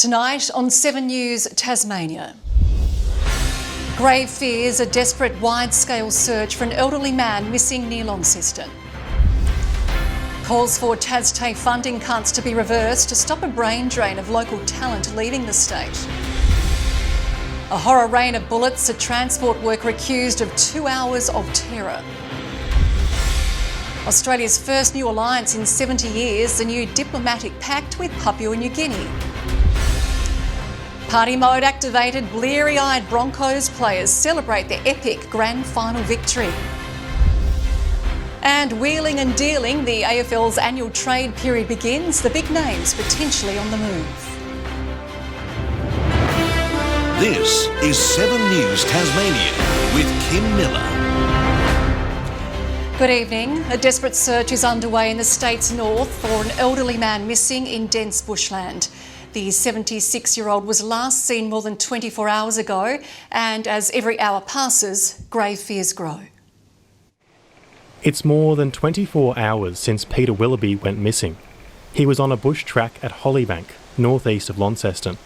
Tonight on 7 News Tasmania. Grave fears a desperate wide-scale search for an elderly man missing near Launceston. Calls for TasTAFE funding cuts to be reversed to stop a brain drain of local talent leaving the state. A horror rain of bullets, a transport worker accused of 2 hours of terror. Australia's first new alliance in 70 years, a new diplomatic pact with Papua New Guinea. Party mode activated, bleary-eyed Broncos players celebrate their epic grand final victory. And wheeling and dealing, the AFL's annual trade period begins, the big names potentially on the move. This is 7 News Tasmania with Kim Millar. Good evening. A desperate search is underway in the state's north for an elderly man missing in dense bushland. The 76-year-old was last seen more than 24 hours ago, and as every hour passes, grave fears grow. It's more than 24 hours since Peter Willoughby went missing. He was on a bush track at Hollybank, northeast of Launceston.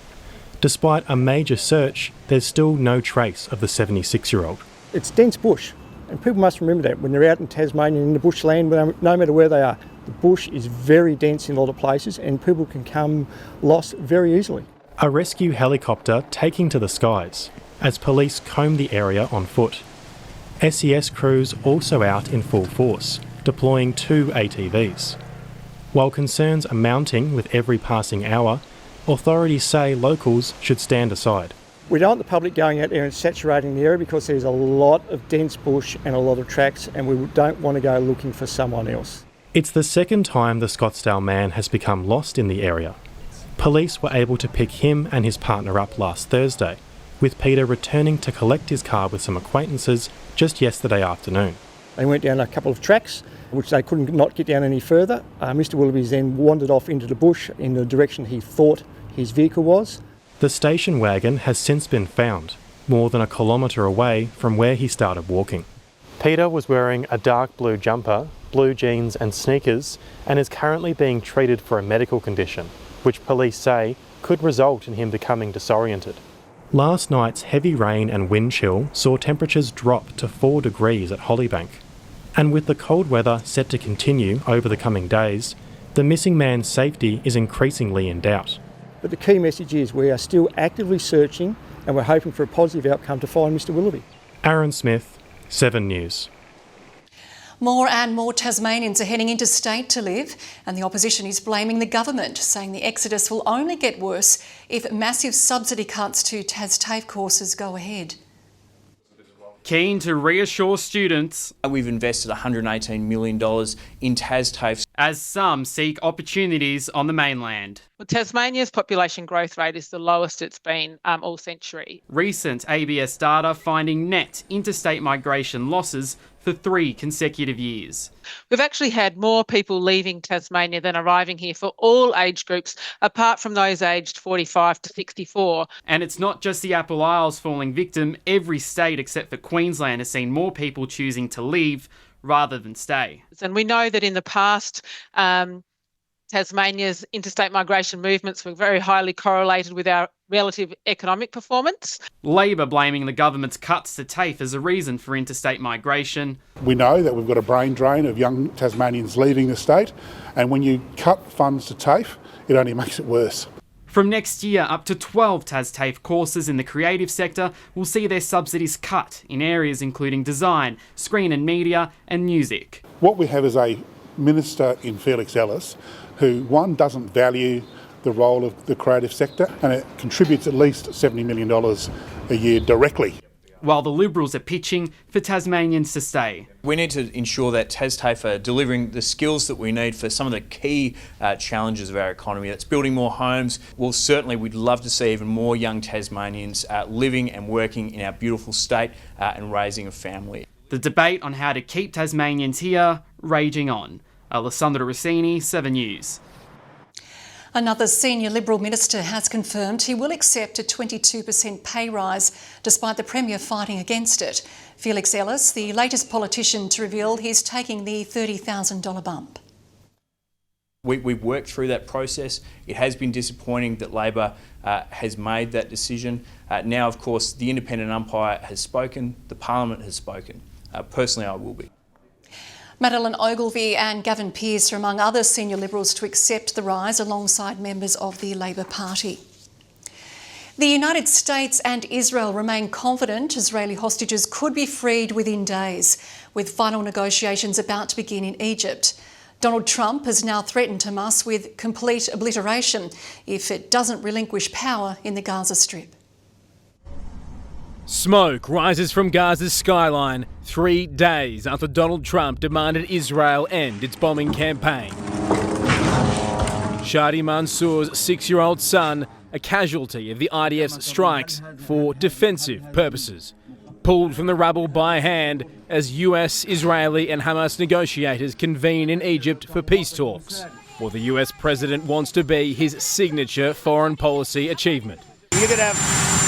Despite a major search, there's still no trace of the 76-year-old. It's dense bush, and people must remember that when they're out in Tasmania in the bushland, no matter where they are. The bush is very dense in a lot of places and people can come lost very easily. A rescue helicopter taking to the skies as police comb the area on foot. SES crews also out in full force, deploying 2 ATVs. While concerns are mounting with every passing hour, authorities say locals should stand aside. We don't want the public going out there and saturating the area because there's a lot of dense bush and a lot of tracks, and we don't want to go looking for someone else. It's the second time the Scottsdale man has become lost in the area. Police were able to pick him and his partner up last Thursday, with Peter returning to collect his car with some acquaintances just yesterday afternoon. They went down a couple of tracks, which they couldn't not get down any further. Mr Willoughby's then wandered off into the bush in the direction he thought his vehicle was. The station wagon has since been found, more than a kilometre away from where he started walking. Peter was wearing a dark blue jumper, blue jeans and sneakers, and is currently being treated for a medical condition, which police say could result in him becoming disoriented. Last night's heavy rain and wind chill saw temperatures drop to 4 degrees at Hollybank. And with the cold weather set to continue over the coming days, the missing man's safety is increasingly in doubt. But the key message is we are still actively searching and we're hoping for a positive outcome to find Mr Willoughby. Aaron Smith, 7 News. More and more Tasmanians are heading interstate to live, and the opposition is blaming the government, saying the exodus will only get worse if massive subsidy cuts to TasTAFE courses go ahead. Keen to reassure students, we've invested $118 million in TasTAFE as some seek opportunities on the mainland. Well, Tasmania's population growth rate is the lowest it's been all century. Recent ABS data finding net interstate migration losses for 3 consecutive years. We've actually had more people leaving Tasmania than arriving here for all age groups, apart from those aged 45 to 64. And it's not just the Apple Isles falling victim. Every state except for Queensland has seen more people choosing to leave rather than stay. And we know that in the past, Tasmania's interstate migration movements were very highly correlated with our relative economic performance. Labor blaming the government's cuts to TAFE as a reason for interstate migration. We know that we've got a brain drain of young Tasmanians leaving the state, and when you cut funds to TAFE, it only makes it worse. From next year, up to 12 TasTAFE courses in the creative sector will see their subsidies cut in areas including design, screen and media, and music. What we have is a minister in Felix Ellis who, one, doesn't value the role of the creative sector, and it contributes at least $70 million a year directly. While the Liberals are pitching for Tasmanians to stay. We need to ensure that TasTAFE are delivering the skills that we need for some of the key challenges of our economy. That's building more homes. Well, certainly we'd love to see even more young Tasmanians living and working in our beautiful state and raising a family. The debate on how to keep Tasmanians here raging on. Alessandro Rossini, 7 News. Another senior Liberal minister has confirmed he will accept a 22% pay rise, despite the Premier fighting against it. Felix Ellis, the latest politician to reveal he's taking the $30,000 bump. We've worked through that process. It has been disappointing that Labor has made that decision. Now, of course, the independent umpire has spoken, the Parliament has spoken. Personally, I will be. Madeleine Ogilvie and Gavin Pearce are among other senior Liberals to accept the rise alongside members of the Labor Party. The United States and Israel remain confident Israeli hostages could be freed within days, with final negotiations about to begin in Egypt. Donald Trump has now threatened Hamas with complete obliteration if it doesn't relinquish power in the Gaza Strip. Smoke rises from Gaza's skyline 3 days after Donald Trump demanded Israel end its bombing campaign. Shadi Mansour's 6-year-old son, a casualty of the IDF's strikes for defensive purposes, pulled from the rubble by hand as US, Israeli and Hamas negotiators convene in Egypt for peace talks. What the US president wants to be his signature foreign policy achievement. You could have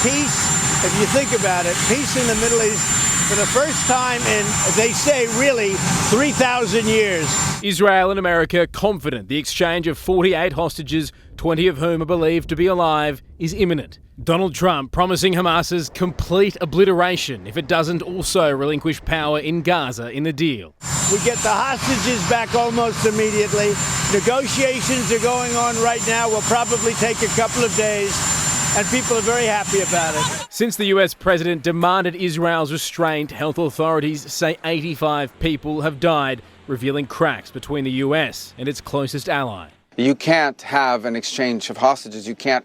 peace. If you think about it, peace in the Middle East for the first time in, they say, really 3,000 years. Israel and America confident the exchange of 48 hostages, 20 of whom are believed to be alive, is imminent. Donald Trump promising Hamas's complete obliteration if it doesn't also relinquish power in Gaza in the deal. We get the hostages back almost immediately. Negotiations are going on right now. Will probably take a couple of days. And people are very happy about it. Since the US president demanded Israel's restraint, health authorities say 85 people have died, revealing cracks between the US and its closest ally. You can't have an exchange of hostages. You can't,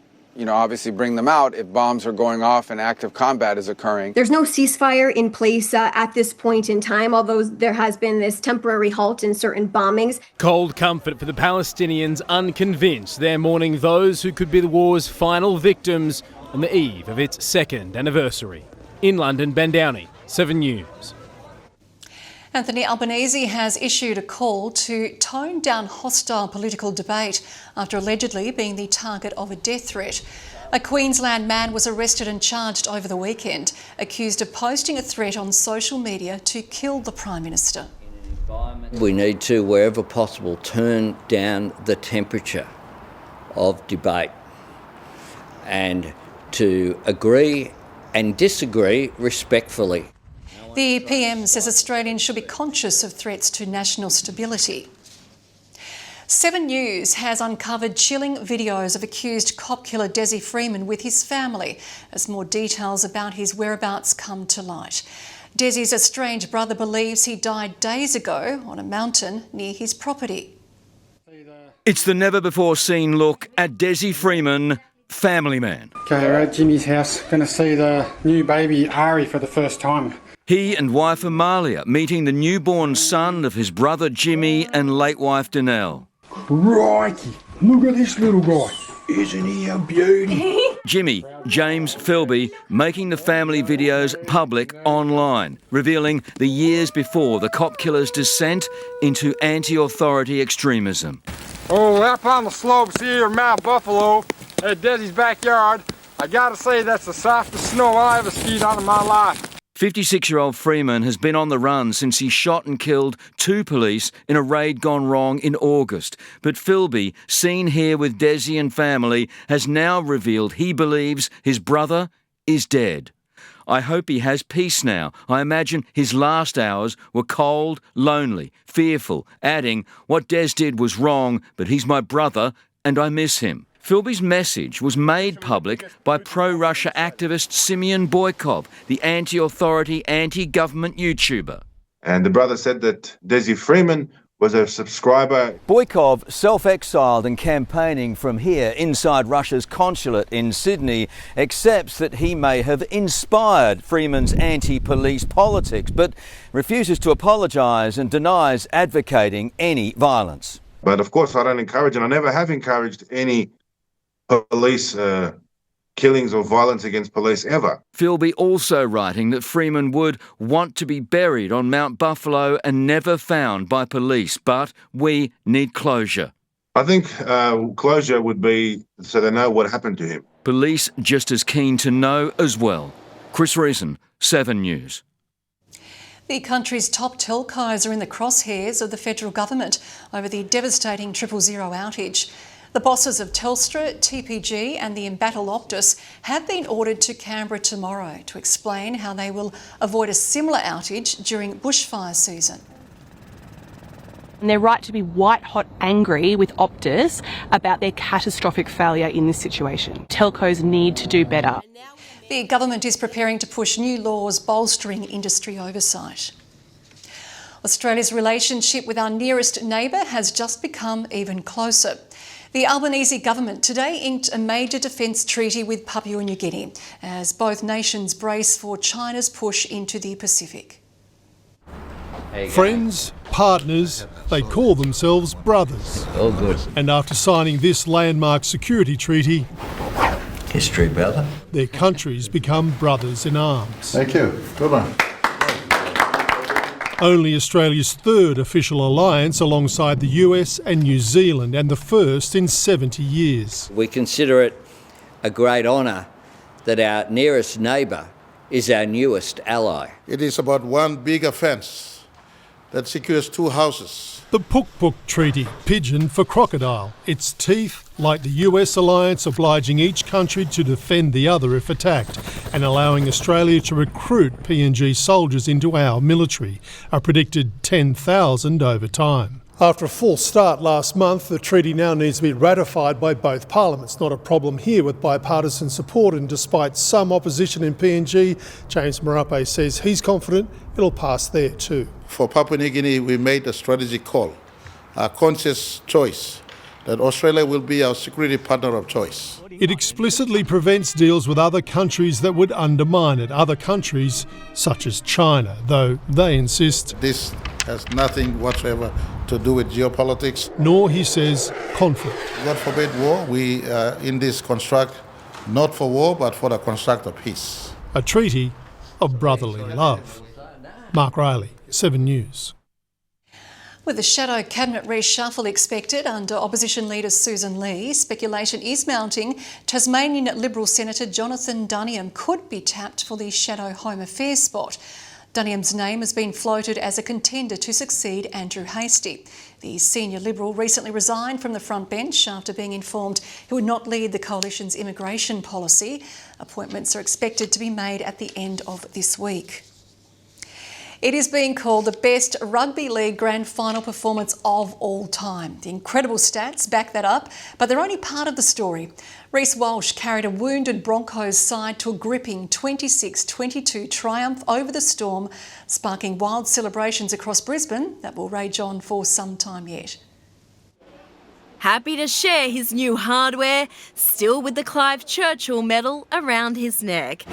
obviously bring them out if bombs are going off and active combat is occurring. There's no ceasefire in place at this point in time, although there has been this temporary halt in certain bombings. Cold comfort for the Palestinians unconvinced. They're mourning those who could be the war's final victims on the eve of its 2nd anniversary. In London, Ben Downey, 7 News. Anthony Albanese has issued a call to tone down hostile political debate after allegedly being the target of a death threat. A Queensland man was arrested and charged over the weekend, accused of posting a threat on social media to kill the Prime Minister. We need to, wherever possible, turn down the temperature of debate and to agree and disagree respectfully. The PM says Australians should be conscious of threats to national stability. 7 News has uncovered chilling videos of accused cop killer Desi Freeman with his family as more details about his whereabouts come to light. Desi's estranged brother believes he died days ago on a mountain near his property. It's the never-before-seen look at Desi Freeman, family man. Okay, we're at Jimmy's house, going to see the new baby Ari for the first time. He and wife Amalia meeting the newborn son of his brother Jimmy and late wife Danelle. Crikey, look at this little guy. Isn't he a beauty? Jimmy, James Philby, making the family videos public online, revealing the years before the cop killer's descent into anti-authority extremism. Oh, up on the slopes here in Mount Buffalo, at Desi's backyard, I gotta say that's the softest snow I ever skied on in my life. 56-year-old Freeman has been on the run since he shot and killed 2 police in a raid gone wrong in August. But Philby, seen here with Desi and family, has now revealed he believes his brother is dead. I hope he has peace now. I imagine his last hours were cold, lonely, fearful, adding, what Des did was wrong, but he's my brother and I miss him. Philby's message was made public by pro-Russia activist Simeon Boykov, the anti-authority, anti-government YouTuber. And the brother said that Desi Freeman was a subscriber. Boykov, self-exiled and campaigning from here inside Russia's consulate in Sydney, accepts that he may have inspired Freeman's anti-police politics, but refuses to apologise and denies advocating any violence. But of course I don't encourage, and I never have encouraged any police killings or violence against police ever. Philby also writing that Freeman would want to be buried on Mount Buffalo and never found by police, but we need closure. I think closure would be so they know what happened to him. Police just as keen to know as well. Chris Reason, 7 News. The country's top telcos are in the crosshairs of the federal government over the devastating 000 outage. The bosses of Telstra, TPG and the embattled Optus have been ordered to Canberra tomorrow to explain how they will avoid a similar outage during bushfire season. And they're right to be white-hot angry with Optus about their catastrophic failure in this situation. Telcos need to do better. The government is preparing to push new laws bolstering industry oversight. Australia's relationship with our nearest neighbour has just become even closer. The Albanese government today inked a major defence treaty with Papua New Guinea as both nations brace for China's push into the Pacific. Friends, partners, they call themselves brothers. All good. And after signing this landmark security treaty, history, brother, their countries become brothers in arms. Thank you. Good one. Only Australia's third official alliance alongside the US and New Zealand, and the first in 70 years. We consider it a great honour that our nearest neighbour is our newest ally. It is about one big offence that secures two houses. The Puk-Puk Treaty, pidgin for crocodile. Its teeth, like the US alliance, obliging each country to defend the other if attacked, and allowing Australia to recruit PNG soldiers into our military, a predicted 10,000 over time. After a false start last month, the treaty now needs to be ratified by both parliaments. Not a problem here with bipartisan support, and despite some opposition in PNG, James Marape says he's confident it'll pass there too. For Papua New Guinea, we made a strategic call, a conscious choice, that Australia will be our security partner of choice. It explicitly prevents deals with other countries that would undermine it, other countries such as China, though they insist this has nothing whatsoever to do with geopolitics. Nor, he says, conflict. God forbid war. We in this construct, not for war, but for the construct of peace. A treaty of brotherly love. Mark Riley, 7 News. With the shadow cabinet reshuffle expected under opposition leader Susan Lee, speculation is mounting Tasmanian Liberal Senator Jonathan Duniam could be tapped for the shadow Home Affairs spot. Duniam's name has been floated as a contender to succeed Andrew Hastie. The senior Liberal recently resigned from the front bench after being informed he would not lead the coalition's immigration policy. Appointments are expected to be made at the end of this week. It is being called the best rugby league grand final performance of all time. The incredible stats back that up, but they're only part of the story. Reece Walsh carried a wounded Broncos side to a gripping 26-22 triumph over the Storm, sparking wild celebrations across Brisbane that will rage on for some time yet. Happy to share his new hardware, still with the Clive Churchill medal around his neck.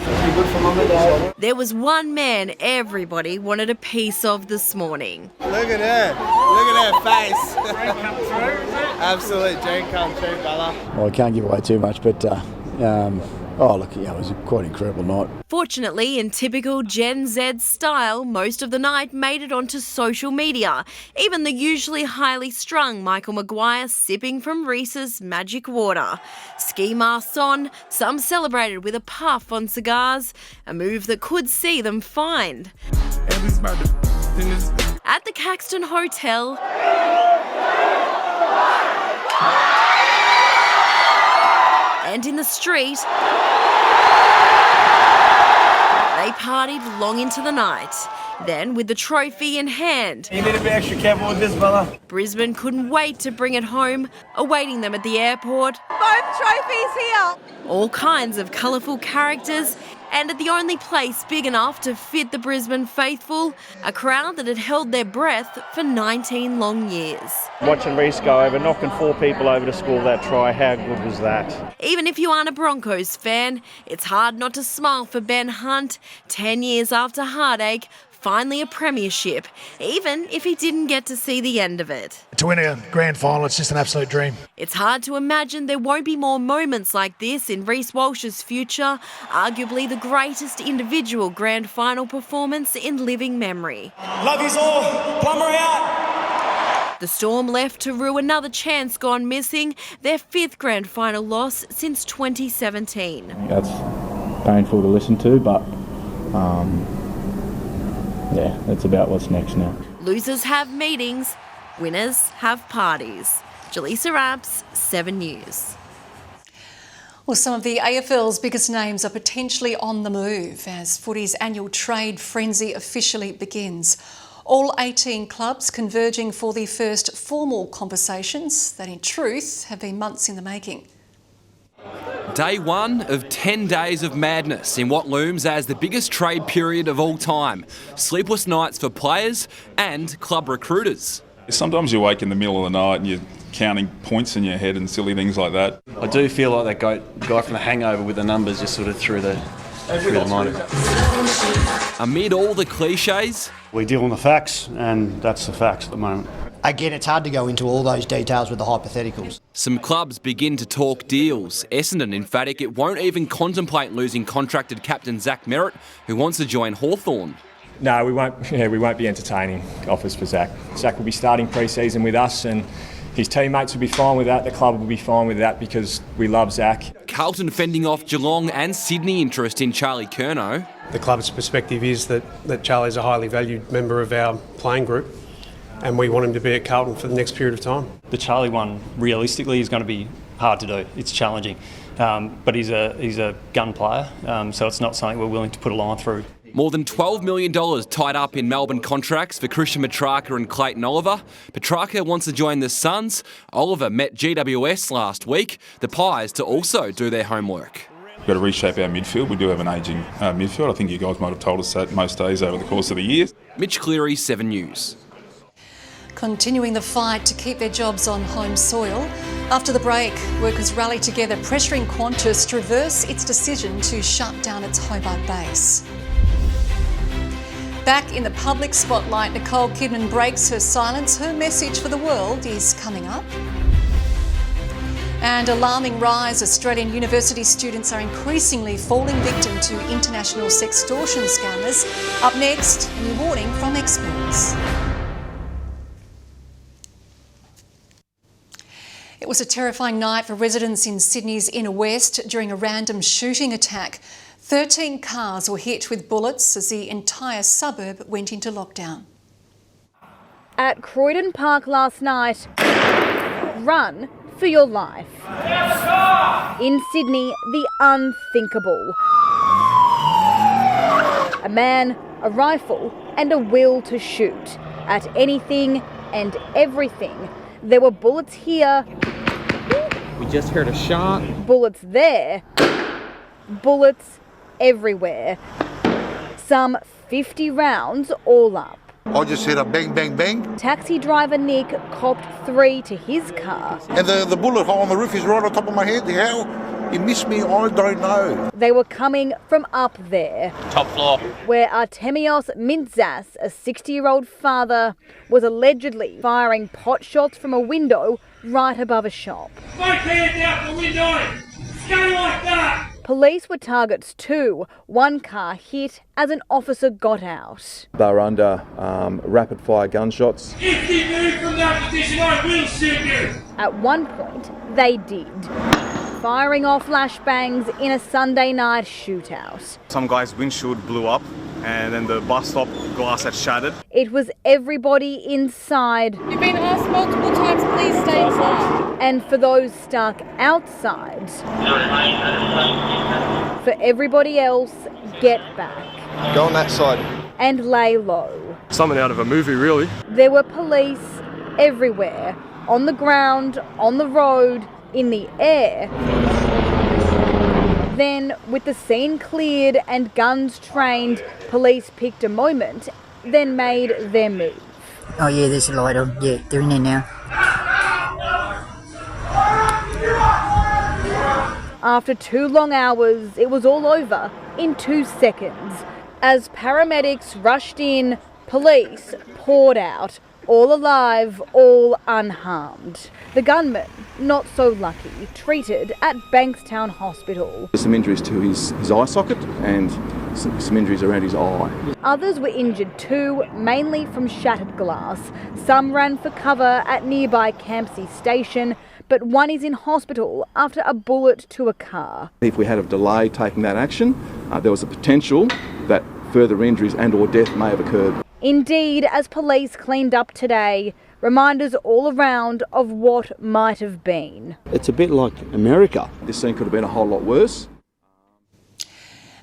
There was one man everybody wanted a piece of this morning. Look at her. Look at her face. Dream come true, is it? Absolute dream come true, brother. Well, I can't give away too much, but oh, look, yeah, it was quite an incredible night. Fortunately, in typical Gen Z style, most of the night made it onto social media. Even the usually highly strung Michael Maguire sipping from Reese's magic water. Ski masks on, some celebrated with a puff on cigars, a move that could see them fined. At the Caxton Hotel, and in the street, they partied long into the night. Then, with the trophy in hand, you need to be extra careful with this, brother. Brisbane couldn't wait to bring it home, awaiting them at the airport. Both trophies here. All kinds of colourful characters, and at the only place big enough to fit the Brisbane faithful, a crowd that had held their breath for 19 long years. Watching Reece go over, knocking 4 people over to score that try, how good was that? Even if you aren't a Broncos fan, it's hard not to smile for Ben Hunt, 10 years after heartache, finally a premiership, even if he didn't get to see the end of it. To win a grand final, it's just an absolute dream. It's hard to imagine there won't be more moments like this in Reece Walsh's future, arguably the greatest individual grand final performance in living memory. Love yous all. Plumber out. The Storm left to rue another chance gone missing, their 5th grand final loss since 2017. That's painful to listen to, but yeah, that's about what's next now. Losers have meetings, winners have parties. Jaleesa Rapps, 7 News. Well, some of the AFL's biggest names are potentially on the move as footy's annual trade frenzy officially begins. All 18 clubs converging for the first formal conversations that in truth have been months in the making. Day one of 10 days of madness in what looms as the biggest trade period of all time. Sleepless nights for players and club recruiters. Sometimes you wake in the middle of the night and you're counting points in your head and silly things like that. I do feel like that guy from The Hangover with the numbers just sort of through the mind. Amid all the cliches, we deal on the facts, and that's the facts at the moment. Again, it's hard to go into all those details with the hypotheticals. some clubs begin to talk deals. Essendon emphatic it won't even contemplate losing contracted captain Zach Merritt, who wants to join Hawthorn. No, we won't be entertaining offers for Zach. Zach will be starting pre-season with us and his teammates will be fine with that, the club will be fine with that because we love Zach. Carlton fending off Geelong and Sydney interest in Charlie Curnow. The club's perspective is that Charlie's a highly valued member of our playing group and we want him to be at Carlton for the next period of time. The Charlie one, realistically, is going to be hard to do. It's challenging. But he's a gun player, so it's not something we're willing to put a line through. More than $12 million tied up in Melbourne contracts for Christian Petrarca and Clayton Oliver. Petrarca wants to join the Suns. Oliver met GWS last week. The Pies to also do their homework. We've got to reshape our midfield. We do have an ageing midfield. I think you guys might have told us that most days over the course of the year. Mitch Cleary, 7 News. Continuing the fight to keep their jobs on home soil. After the break, workers rallied together pressuring Qantas to reverse its decision to shut down its Hobart base. Back in the public spotlight, Nicole Kidman breaks her silence. Her message for the world is coming up. And alarming rise, Australian university students are increasingly falling victim to international sextortion scammers. Up next, a new warning from experts. It was a terrifying night for residents in Sydney's inner west during a random shooting attack. 13 cars were hit with bullets as the entire suburb went into lockdown. At Croydon Park last night, run for your life. In Sydney, the unthinkable. A man, a rifle and a will to shoot at anything and everything. There were bullets here. We just heard a shot. Bullets there. Bullets everywhere. Some 50 rounds all up. I just heard a bang, bang, bang. Taxi driver Nick copped 3 to his car. And the bullet hole on the roof is right on top of my head. How he missed me, I don't know. They were coming from up there. Top floor. Where Artemios Mintzas, a 60-year-old father, was allegedly firing pot shots from a window right above a shop. Both hands out the window! Go like that! Police were targets too. One car hit as an officer got out. They were under rapid-fire gunshots. If you move from that position, I will shoot you! At one point, they did. Firing off flashbangs in a Sunday night shootout. Some guy's windshield blew up and then the bus stop glass had shattered. It was everybody inside. You've been asked multiple times, please stay inside. And for those stuck outside, for everybody else, get back. Go on that side. And lay low. Something out of a movie, really. There were police everywhere, on the ground, on the road, in the air. Then, with the scene cleared and guns trained, police picked a moment, then made their move. Oh yeah, there's a light on. Yeah, they're in there now. After 2 long hours, it was all over in 2 seconds. As paramedics rushed in, police poured out. All alive, all unharmed. The gunman, not so lucky, treated at Bankstown Hospital. Some injuries to his eye socket and some injuries around his eye. Others were injured too, mainly from shattered glass. Some ran for cover at nearby Campsie Station, but one is in hospital after a bullet to a car. If we had a delay taking that action, there was a potential that further injuries and or death may have occurred. Indeed, as police cleaned up today, reminders all around of what might have been. It's a bit like America. This scene could have been a whole lot worse.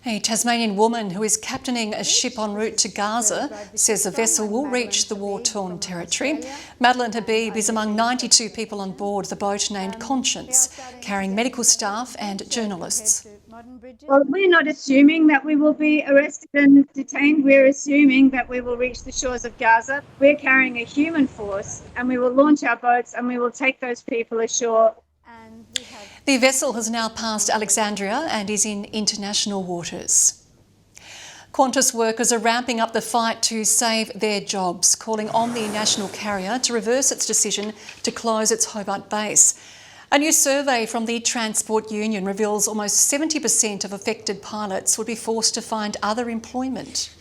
A Tasmanian woman who is captaining a ship en route to Gaza says the vessel will reach the war-torn territory. Madeline Habib is among 92 people on board the boat named Conscience, carrying medical staff and journalists. Well, we're not assuming that we will be arrested and detained. We're assuming that we will reach the shores of Gaza. We're carrying a human force and we will launch our boats and we will take those people ashore. The vessel has now passed Alexandria and is in international waters. Qantas workers are ramping up the fight to save their jobs, calling on the national carrier to reverse its decision to close its Hobart base. A new survey from the Transport Union reveals almost 70% of affected pilots would be forced to find other employment.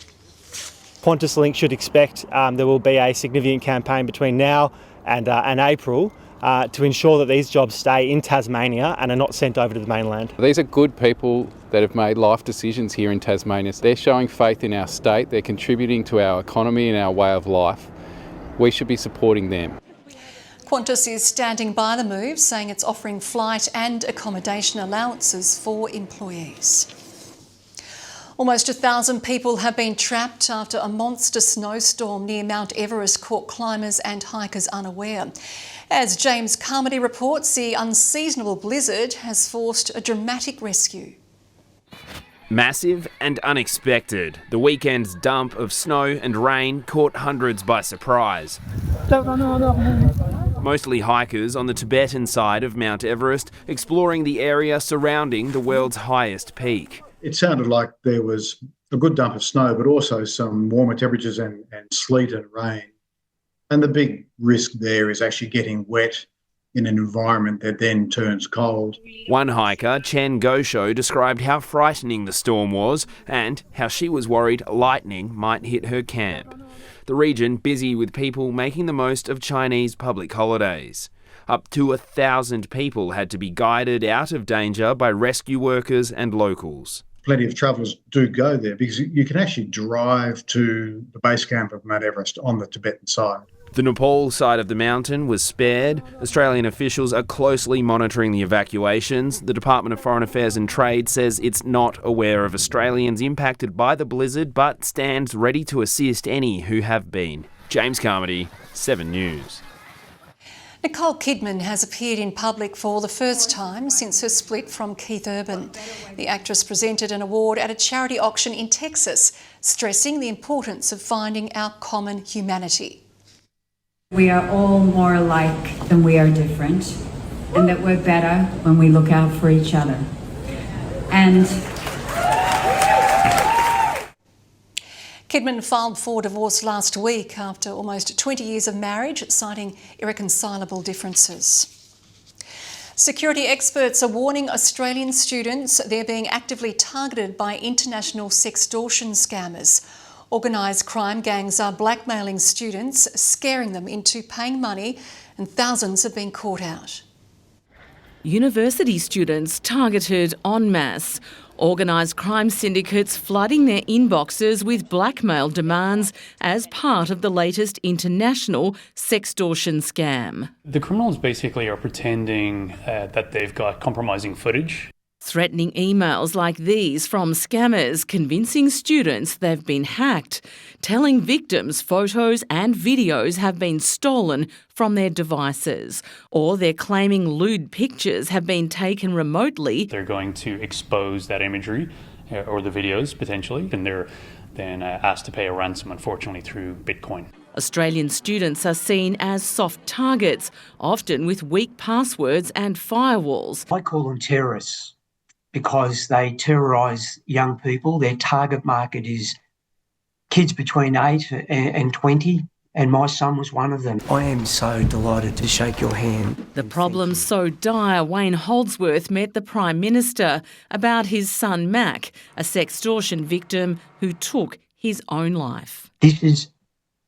Qantas Link should expect there will be a significant campaign between now and April to ensure that these jobs stay in Tasmania and are not sent over to the mainland. These are good people that have made life decisions here in Tasmania. They're showing faith in our state, they're contributing to our economy and our way of life. We should be supporting them. Qantas is standing by the move, saying it's offering flight and accommodation allowances for employees. Almost 1,000 people have been trapped after a monster snowstorm near Mount Everest caught climbers and hikers unaware. As James Carmody reports, the unseasonable blizzard has forced a dramatic rescue. Massive and unexpected, the weekend's dump of snow and rain caught hundreds by surprise. Mostly hikers on the Tibetan side of Mount Everest, exploring the area surrounding the world's highest peak. It sounded like there was a good dump of snow, but also some warmer temperatures and sleet and rain. And the big risk there is actually getting wet in an environment that then turns cold. One hiker, Chen Gosho, described how frightening the storm was and how she was worried lightning might hit her camp. The region busy with people making the most of Chinese public holidays. Up to 1,000 people had to be guided out of danger by rescue workers and locals. Plenty of travellers do go there because you can actually drive to the base camp of Mount Everest on the Tibetan side. The Nepal side of the mountain was spared. Australian officials are closely monitoring the evacuations. The Department of Foreign Affairs and Trade says it's not aware of Australians impacted by the blizzard, but stands ready to assist any who have been. James Carmody, 7 News. Nicole Kidman has appeared in public for the first time since her split from Keith Urban. The actress presented an award at a charity auction in Texas, stressing the importance of finding our common humanity. We are all more alike than we are different, and that we're better when we look out for each other. And Kidman filed for divorce last week after almost 20 years of marriage, citing irreconcilable differences. Security experts are warning Australian students they're being actively targeted by international sextortion scammers. Organised crime gangs are blackmailing students, scaring them into paying money, and thousands have been caught out. University students targeted en masse. Organised crime syndicates flooding their inboxes with blackmail demands as part of the latest international sextortion scam. The criminals basically are pretending that they've got compromising footage. Threatening emails like these from scammers convincing students they've been hacked, telling victims photos and videos have been stolen from their devices, or they're claiming lewd pictures have been taken remotely. They're going to expose that imagery or the videos potentially, and they're then asked to pay a ransom, unfortunately, through Bitcoin. Australian students are seen as soft targets, often with weak passwords and firewalls. I call them terrorists, because they terrorise young people. Their target market is kids between 8 and 20, and my son was one of them. I am so delighted to shake your hand. The problem's so dire, Wayne Holdsworth met the Prime Minister about his son Mac, a sextortion victim who took his own life. This is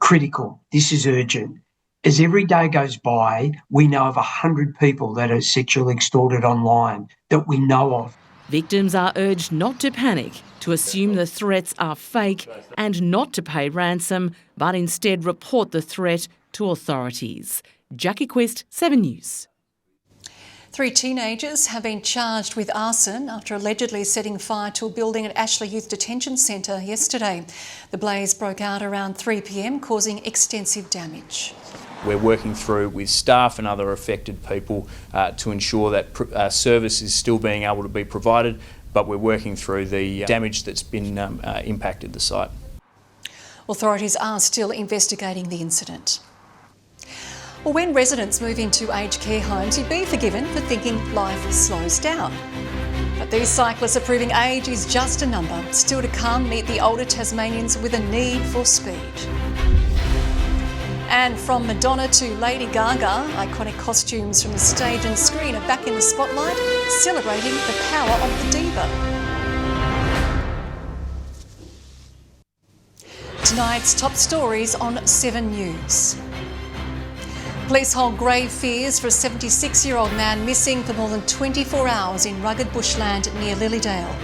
critical. This is urgent. As every day goes by, we know of 100 people that are sexually extorted online that we know of. Victims are urged not to panic, to assume the threats are fake and not to pay ransom, but instead report the threat to authorities. Jackie Quist, 7 News. 3 teenagers have been charged with arson after allegedly setting fire to a building at Ashley Youth Detention Centre yesterday. The blaze broke out around 3 p.m, causing extensive damage. We're working through with staff and other affected people to ensure that service is still being able to be provided, but we're working through the damage that's been impacted the site. Authorities are still investigating the incident. Well, when residents move into aged care homes, you'd be forgiven for thinking life slows down. But these cyclists are proving age is just a number. Still to come, meet the older Tasmanians with a need for speed. And from Madonna to Lady Gaga, iconic costumes from the stage and screen are back in the spotlight, celebrating the power of the diva. Tonight's top stories on 7 News. Police hold grave fears for a 76-year-old man missing for more than 24 hours in rugged bushland near Lilydale.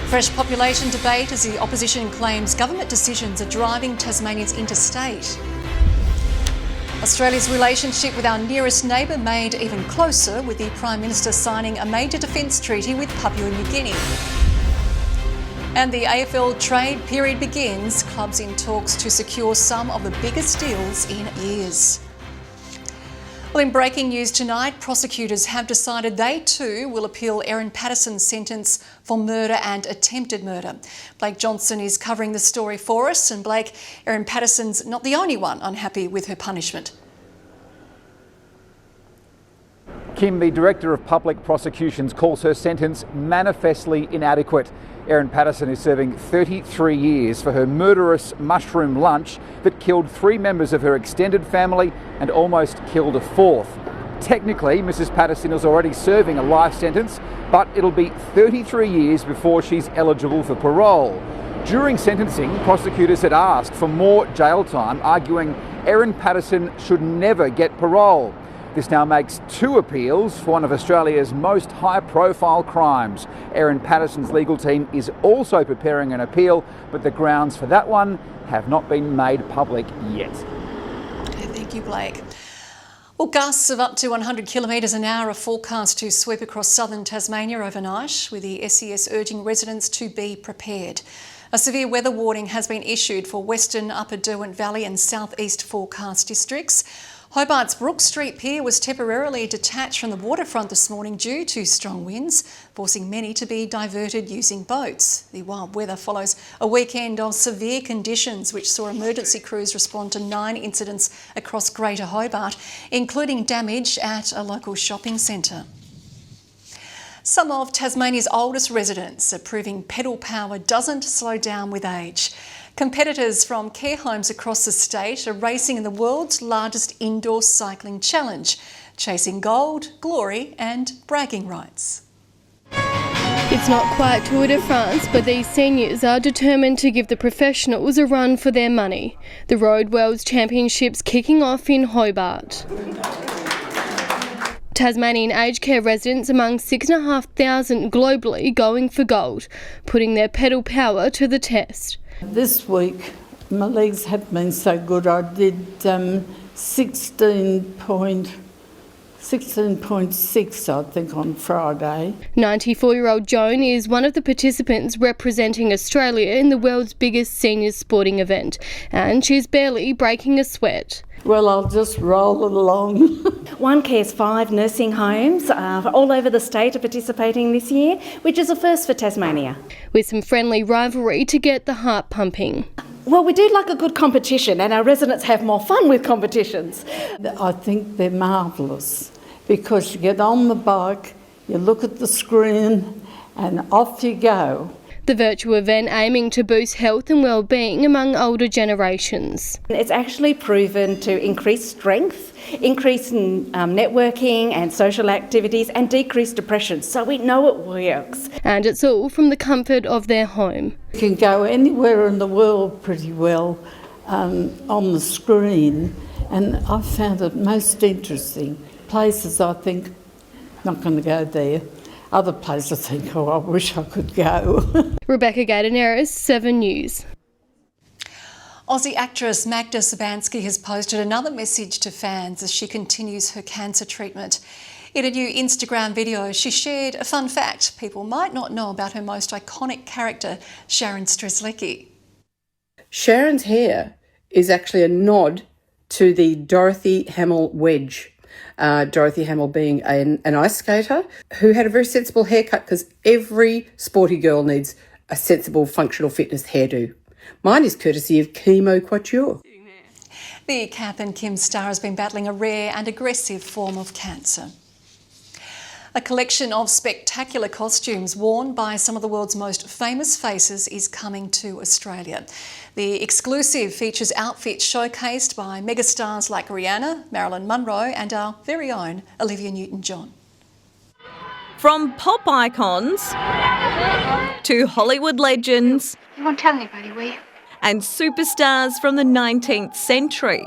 Fresh population debate as the opposition claims government decisions are driving Tasmanians interstate. Australia's relationship with our nearest neighbour made even closer with the Prime Minister signing a major defence treaty with Papua New Guinea. And the AFL trade period begins, clubs in talks to secure some of the biggest deals in years. Well, in breaking news tonight, prosecutors have decided they too will appeal Erin Patterson's sentence for murder and attempted murder. Blake Johnson is covering the story for us, and Blake, Erin Patterson's not the only one unhappy with her punishment. Kim, the Director of Public Prosecutions, calls her sentence manifestly inadequate. Erin Patterson is serving 33 years for her murderous mushroom lunch that killed 3 members of her extended family and almost killed a 4th. Technically, Mrs. Patterson is already serving a life sentence, but it'll be 33 years before she's eligible for parole. During sentencing, prosecutors had asked for more jail time, arguing Erin Patterson should never get parole. This now makes 2 appeals for one of Australia's most high-profile crimes. Erin Patterson's legal team is also preparing an appeal, but the grounds for that one have not been made public yet. Thank you, Blake. Well, gusts of up to 100 kilometres an hour are forecast to sweep across southern Tasmania overnight, with the SES urging residents to be prepared. A severe weather warning has been issued for Western, Upper Derwent Valley and southeast forecast districts. Hobart's Brook Street Pier was temporarily detached from the waterfront this morning due to strong winds, forcing many to be diverted using boats. The wild weather follows a weekend of severe conditions which saw emergency crews respond to 9 incidents across Greater Hobart, including damage at a local shopping centre. Some of Tasmania's oldest residents are proving pedal power doesn't slow down with age. Competitors from care homes across the state are racing in the world's largest indoor cycling challenge, chasing gold, glory and bragging rights. It's not quite Tour de France, but these seniors are determined to give the professionals a run for their money. The Road World's Championships kicking off in Hobart. Tasmanian aged care residents among 6,500 globally going for gold, putting their pedal power to the test. This week, my legs have been so good. I did 16.6, I think, on Friday. 94-year-old Joan is one of the participants representing Australia in the world's biggest seniors sporting event, and she's barely breaking a sweat. Well, I'll just roll it along. One Care's 5 nursing homes all over the state are participating this year, which is a first for Tasmania. With some friendly rivalry to get the heart pumping. Well, we do like a good competition, and our residents have more fun with competitions. I think they're marvellous because you get on the bike, you look at the screen, and off you go. The virtual event aiming to boost health and well-being among older generations. It's actually proven to increase strength, increase in networking and social activities, and decrease depression, so we know it works. And it's all from the comfort of their home. You can go anywhere in the world pretty well on the screen, and I found it most interesting. Places I think, not going to go there, Other places I think, oh, I wish I could go. Rebecca Gaidaneris, 7 News. Aussie actress Magda Szubanski has posted another message to fans as she continues her cancer treatment. In a new Instagram video, she shared a fun fact people might not know about her most iconic character, Sharon Strzelecki. Sharon's hair is actually a nod to the Dorothy Hamill wedge. Dorothy Hamill being an ice skater who had a very sensible haircut, because every sporty girl needs a sensible functional fitness hairdo. Mine is courtesy of Chemo Couture. The Kath and Kim star has been battling a rare and aggressive form of cancer. A collection of spectacular costumes worn by some of the world's most famous faces is coming to Australia. The exclusive features outfits showcased by megastars like Rihanna, Marilyn Monroe and our very own Olivia Newton-John. From pop icons to Hollywood legends. You won't tell anybody, will you? And superstars from the 19th century.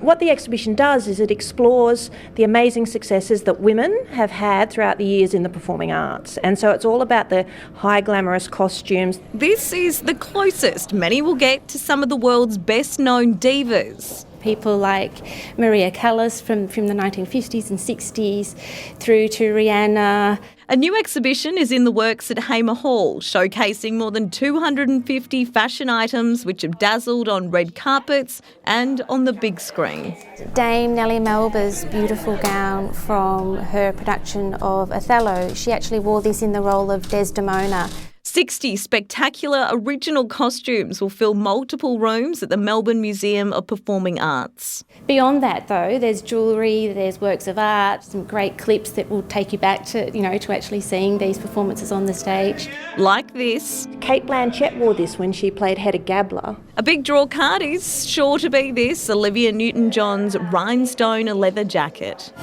What the exhibition does is it explores the amazing successes that women have had throughout the years in the performing arts. And so it's all about the high glamorous costumes. This is the closest many will get to some of the world's best known divas. People like Maria Callas from the 1950s and 60s through to Rihanna. A new exhibition is in the works at Hamer Hall, showcasing more than 250 fashion items which have dazzled on red carpets and on the big screen. Dame Nellie Melba's beautiful gown from her production of Othello, she actually wore this in the role of Desdemona. 60 spectacular original costumes will fill multiple rooms at the Melbourne Museum of Performing Arts. Beyond that though, there's jewellery, there's works of art, some great clips that will take you back to, to actually seeing these performances on the stage. Like this. Kate Blanchett wore this when she played Hedda Gabler. A big draw card is sure to be this, Olivia Newton-John's rhinestone leather jacket.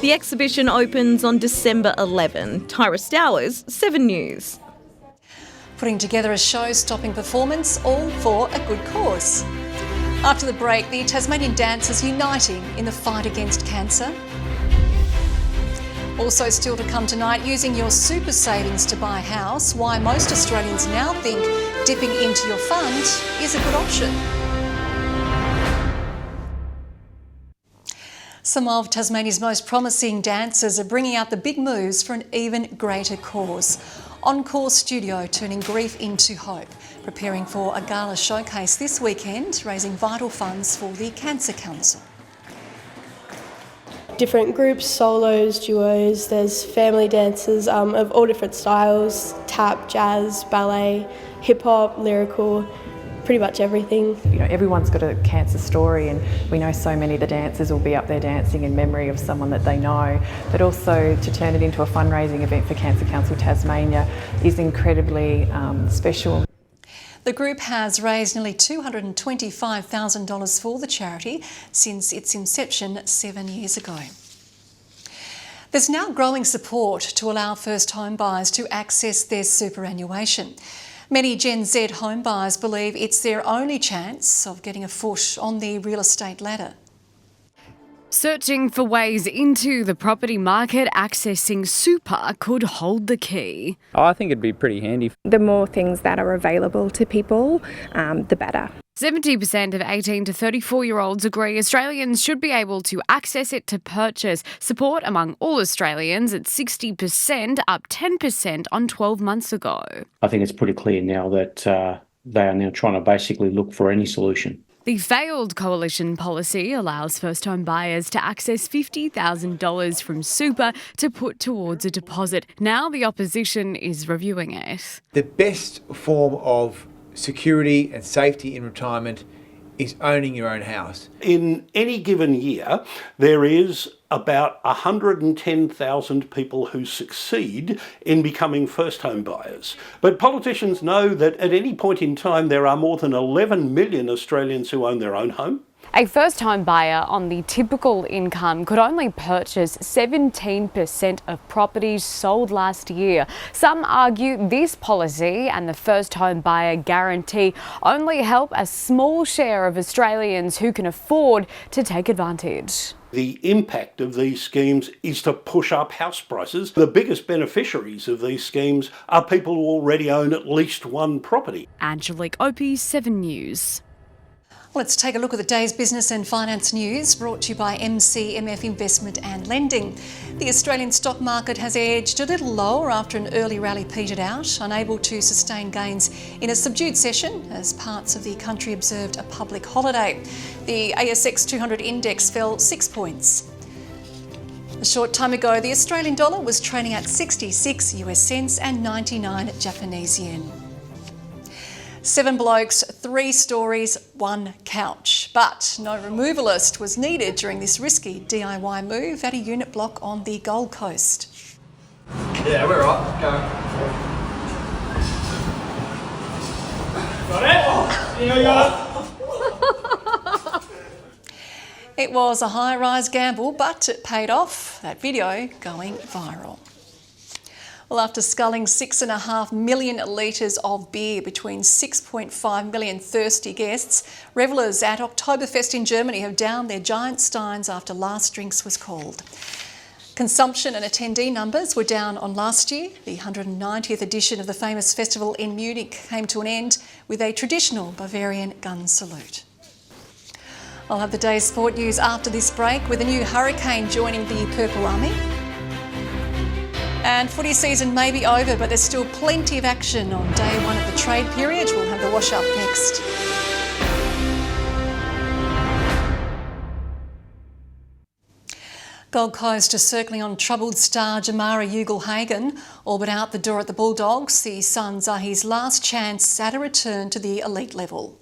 The exhibition opens on December 11. Tyra Stowers, 7 News. Putting together a show-stopping performance, all for a good cause. After the break, the Tasmanian dancers uniting in the fight against cancer. Also still to come tonight, using your super savings to buy a house, why most Australians now think dipping into your fund is a good option. Some of Tasmania's most promising dancers are bringing out the big moves for an even greater cause. Encore Studio turning grief into hope, preparing for a gala showcase this weekend, raising vital funds for the Cancer Council. Different groups, solos, duos, there's family dancers of all different styles, tap, jazz, ballet, hip-hop, lyrical, pretty much everything. Everyone's got a cancer story, and we know so many of the dancers will be up there dancing in memory of someone that they know, but also to turn it into a fundraising event for Cancer Council Tasmania is incredibly special. The group has raised nearly $225,000 for the charity since its inception 7 years ago. There's now growing support to allow first home buyers to access their superannuation. Many Gen Z home buyers believe it's their only chance of getting a foot on the real estate ladder. Searching for ways into the property market, accessing super could hold the key. I think it'd be pretty handy. The more things that are available to people, the better. 70% of 18 to 34-year-olds agree Australians should be able to access it to purchase. Support among all Australians at 60%, up 10% on 12 months ago. I think it's pretty clear now that they are now trying to basically look for any solution. The failed coalition policy allows first-home buyers to access $50,000 from super to put towards a deposit. Now the opposition is reviewing it. The best form of security and safety in retirement is owning your own house. In any given year, there is about 110,000 people who succeed in becoming first home buyers. But politicians know that at any point in time there are more than 11 million Australians who own their own home. A first-home buyer on the typical income could only purchase 17% of properties sold last year. Some argue this policy and the first-home buyer guarantee only help a small share of Australians who can afford to take advantage. The impact of these schemes is to push up house prices. The biggest beneficiaries of these schemes are people who already own at least one property. Angelique Opie, 7 News. Let's take a look at the day's business and finance news, brought to you by MCMF Investment and Lending. The Australian stock market has edged a little lower after an early rally petered out, unable to sustain gains in a subdued session as parts of the country observed a public holiday. The ASX 200 index fell 6 points. A short time ago, the Australian dollar was trading at 66 US cents and 99 Japanese yen. 7 blokes, 3 stories, 1 couch. But no removalist was needed during this risky DIY move at a unit block on the Gold Coast. Yeah, we're right. Go. Got it? Here we go. It was a high-rise gamble, but it paid off, that video going viral. Well, after sculling 6.5 million litres of beer between 6.5 million thirsty guests, revellers at Oktoberfest in Germany have downed their giant steins after last drinks was called. Consumption and attendee numbers were down on last year. The 190th edition of the famous festival in Munich came to an end with a traditional Bavarian gun salute. I'll have the day's sport news after this break, with a new hurricane joining the Purple Army. And footy season may be over, but there's still plenty of action on day 1 of the trade period. We'll have the wash up next. Gold Coast is circling on troubled star Jamara Ugle-Hagan, all but out the door at the Bulldogs. The Suns are his last chance at a return to the elite level.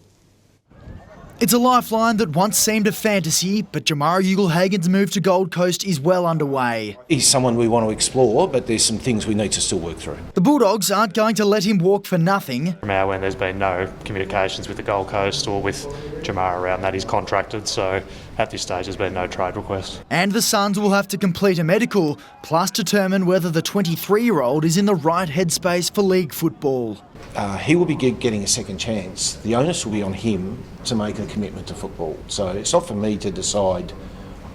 It's a lifeline that once seemed a fantasy, but Jamara Ugle-Hagan's move to Gold Coast is well underway. He's someone we want to explore, but there's some things we need to still work through. The Bulldogs aren't going to let him walk for nothing. From our end, there's been no communications with the Gold Coast or with Jamara around that. He's contracted, so at this stage there's been no trade request. And the Suns will have to complete a medical, plus determine whether the 23-year-old is in the right headspace for league football. He will be getting a second chance. The onus will be on him to make a commitment to football. So it's not for me to decide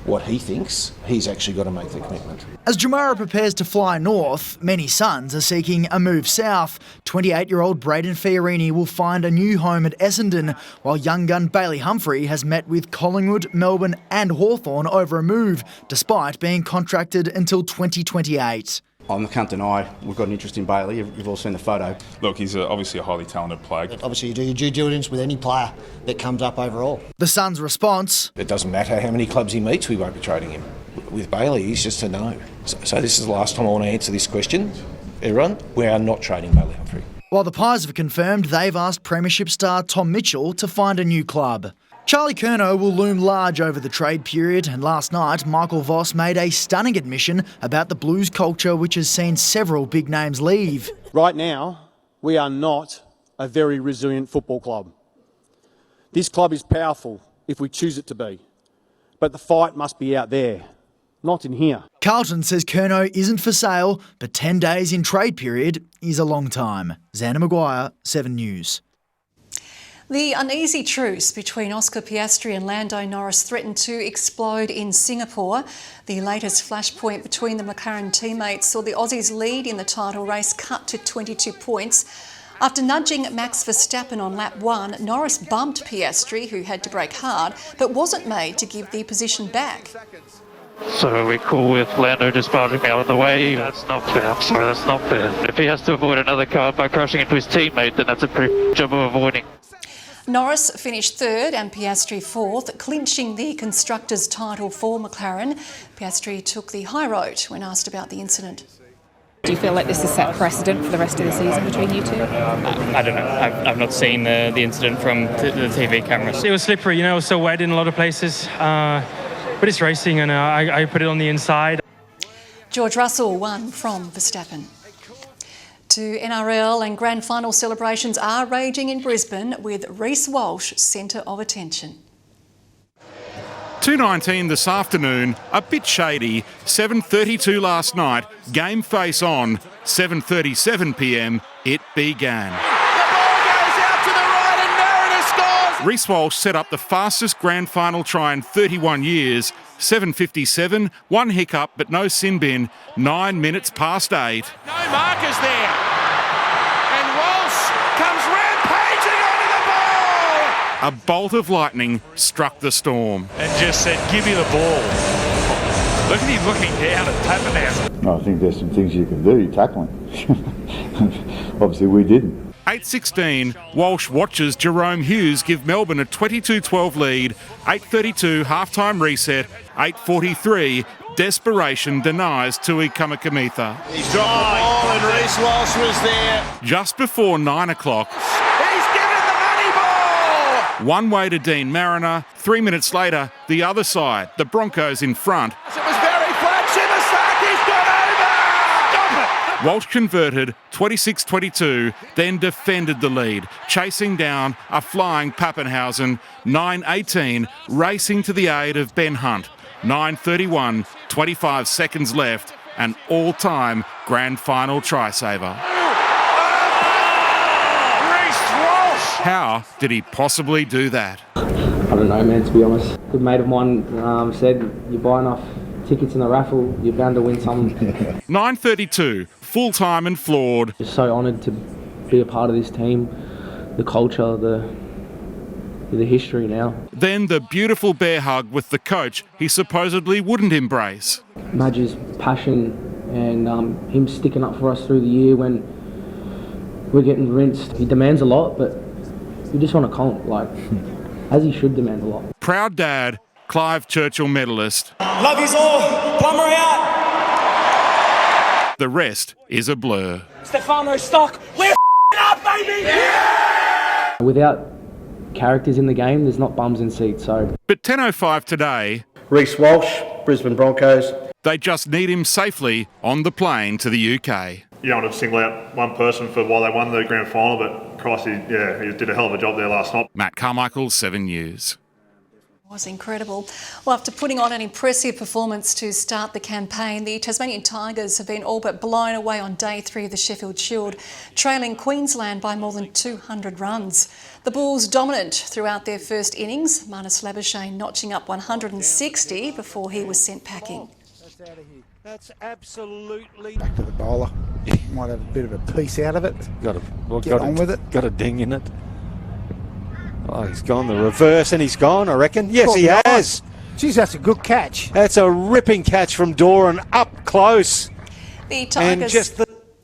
what he thinks. He's actually got to make the commitment. As Jamara prepares to fly north, many Suns are seeking a move south. 28-year-old Braden Fiorini will find a new home at Essendon, while young gun Bailey Humphrey has met with Collingwood, Melbourne and Hawthorn over a move, despite being contracted until 2028. I can't deny we've got an interest in Bailey. You've all seen the photo. Look, he's obviously a highly talented player. Obviously, you do your due diligence with any player that comes up overall. The Suns' response: it doesn't matter how many clubs he meets, we won't be trading him. With Bailey, he's just a no. So this is the last time I want to answer this question. Everyone, we are not trading Bailey Humphrey. While the Pies have confirmed they've asked Premiership star Tom Mitchell to find a new club. Charlie Curnow will loom large over the trade period, and last night Michael Voss made a stunning admission about the Blues culture, which has seen several big names leave. Right now, we are not a very resilient football club. This club is powerful if we choose it to be, but the fight must be out there, not in here. Carlton says Curnow isn't for sale, but 10 days in trade period is a long time. Xander Maguire, 7 News. The uneasy truce between Oscar Piastri and Lando Norris threatened to explode in Singapore. The latest flashpoint between the McLaren teammates saw the Aussies' lead in the title race cut to 22 points. After nudging Max Verstappen on lap 1, Norris bumped Piastri, who had to brake hard, but wasn't made to give the position back. So we're cool with Lando just barging out of the way? That's not fair. I'm sorry, that's not fair. If he has to avoid another car by crashing into his teammate, then that's a pretty good job of avoiding. Norris finished third and Piastri fourth, clinching the constructors' title for McLaren. Piastri took the high road when asked about the incident. Do you feel like this has set precedent for the rest of the season between you two? I don't know. I've not seen the incident from the TV cameras. It was slippery, it was so wet in a lot of places. But it's racing, and I put it on the inside. George Russell won from Verstappen. To NRL, and grand final celebrations are raging in Brisbane, with Reece Walsh centre of attention. 2:19 this afternoon, a bit shady. 7:32 last night, game face on. 7:37 p.m, it began. The ball goes out to the right and Mariner scores. Reece Walsh set up the fastest grand final try in 31 years, 7:57, one hiccup but no sin bin, 9 minutes past 8. No markers there. And Walsh comes rampaging onto the ball. A bolt of lightning struck the Storm. And just said, give me the ball. Look at him looking down at Pappenhausen. I think there's some things you can do, tackling. Obviously we didn't. 8:16, Walsh watches Jerome Hughes give Melbourne a 22-12 lead, 8:32 half-time reset, 8:43 desperation denies Tui Kamakamitha. He's dropped the ball and Reece Walsh was there. Just before 9 o'clock, He's given the money ball. one way to Dean Mariner, 3 minutes later, the other side, the Broncos in front. It was very flat. Shimasaki's got over. Stop it. Walsh converted 26-22, then defended the lead, chasing down a flying Pappenhausen, 9:18, racing to the aid of Ben Hunt. 9:31, 25 seconds left, an all-time grand final try-saver. Reece Walsh. How did he possibly do that? I don't know, man, to be honest. A good mate of mine said, you buy enough tickets in the raffle, you're bound to win something. 9:32, full-time and floored. Just so honoured to be a part of this team, the culture, the history now. Then the beautiful bear hug with the coach he supposedly wouldn't embrace. Madge's passion and him sticking up for us through the year when we're getting rinsed. He demands a lot, but you just want to comp, like, as he should demand a lot. Proud dad, Clive Churchill medalist. Love yous all. Plumber out. The rest is a blur. Stefano Stock. We're up, baby. Yeah! Without characters in the game, there's not bums in seats, so. But 10:05 today, Reece Walsh, Brisbane Broncos. they just need him safely on the plane to the UK. You don't want to single out one person for why they won the grand final, but Christ, he did a hell of a job there last night. Matt Carmichael, 7 News. It was incredible. Well, after putting on an impressive performance to start the campaign, the Tasmanian Tigers have been all but blown away on day 3 of the Sheffield Shield, trailing Queensland by more than 200 runs. The Bulls dominant throughout their first innings, Marnus Labuschagne notching up 160 before he was sent packing. That's out of here. That's absolutely... Back to the bowler. Might have a bit of a piece out of it. Get on with it. Got a ding in it. Oh, he's gone the reverse and he's gone, I reckon. Yes, he has. Geez, that's a good catch. That's a ripping catch from Doran up close. The Tigers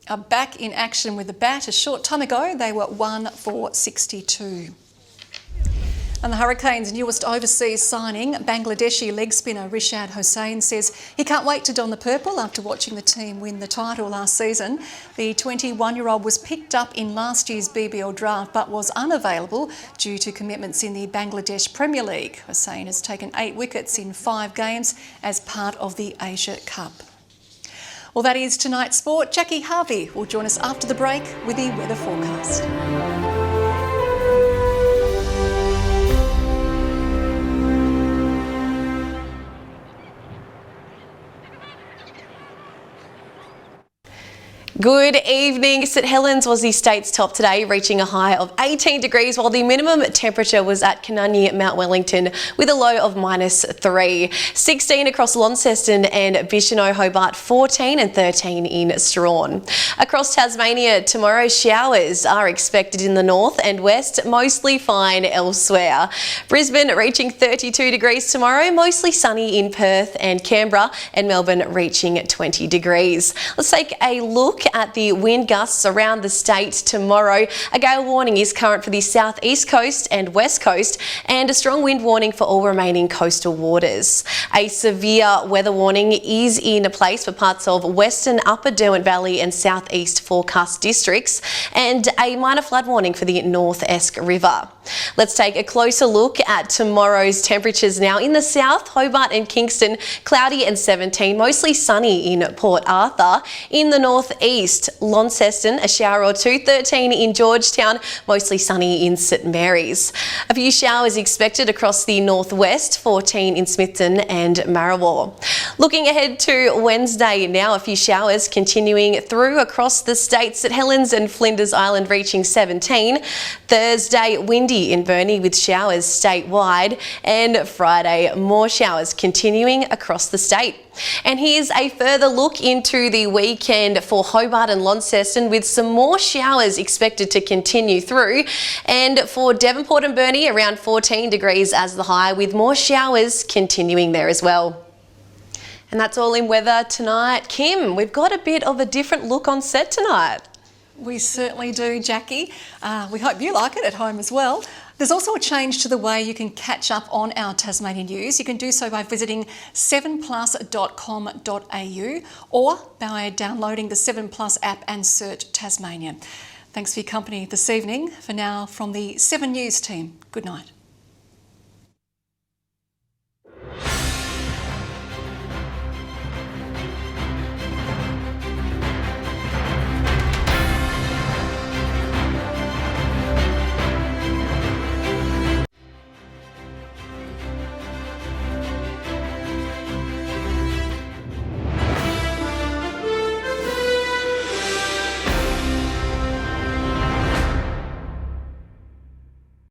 are back in action with the bat. A short time ago, they were 1 for 62. And the Hurricanes' newest overseas signing, Bangladeshi leg spinner Rishad Hossain, says he can't wait to don the purple after watching the team win the title last season. The 21-year-old was picked up in last year's BBL draft but was unavailable due to commitments in the Bangladesh Premier League. Hossain has taken 8 wickets in 5 games as part of the Asia Cup. Well, that is tonight's sport. Jackie Harvey will join us after the break with the weather forecast. Good evening. St Helens was the state's top today, reaching a high of 18 degrees, while the minimum temperature was at Canunny, Mount Wellington, with a low of -3. 16 across Launceston and Bicheno, Hobart, 14 and 13 in Strawn. Across Tasmania, tomorrow's showers are expected in the north and west, mostly fine elsewhere. Brisbane reaching 32 degrees tomorrow, mostly sunny in Perth and Canberra, and Melbourne reaching 20 degrees. Let's take a look at the wind gusts around the state tomorrow. A gale warning is current for the southeast coast and west coast, and a strong wind warning for all remaining coastal waters. A severe weather warning is in place for parts of western upper Derwent Valley and southeast forecast districts, and a minor flood warning for the North Esk River. Let's take a closer look at tomorrow's temperatures now. In the south, Hobart and Kingston, cloudy and 17, mostly sunny in Port Arthur. In the northeast, east, Launceston, a shower or two. 13 in Georgetown, mostly sunny in St Mary's. A few showers expected across the northwest, 14 in Smithton and Marrawar. Looking ahead to Wednesday now, a few showers continuing through across the state. St Helens and Flinders Island reaching 17. Thursday, windy in Burnie with showers statewide. And Friday, more showers continuing across the state. And here's a further look into the weekend for Hobart and Launceston, with some more showers expected to continue through. And for Devonport and Burnie, around 14 degrees as the high, with more showers continuing there as well. And that's all in weather tonight. Kim, we've got a bit of a different look on set tonight. We certainly do, Jackie. We hope you like it at home as well. There's also a change to the way you can catch up on our Tasmanian news. You can do so by visiting 7plus.com.au or by downloading the 7plus app and search Tasmania. Thanks for your company this evening. For now, from the 7 News team, good night.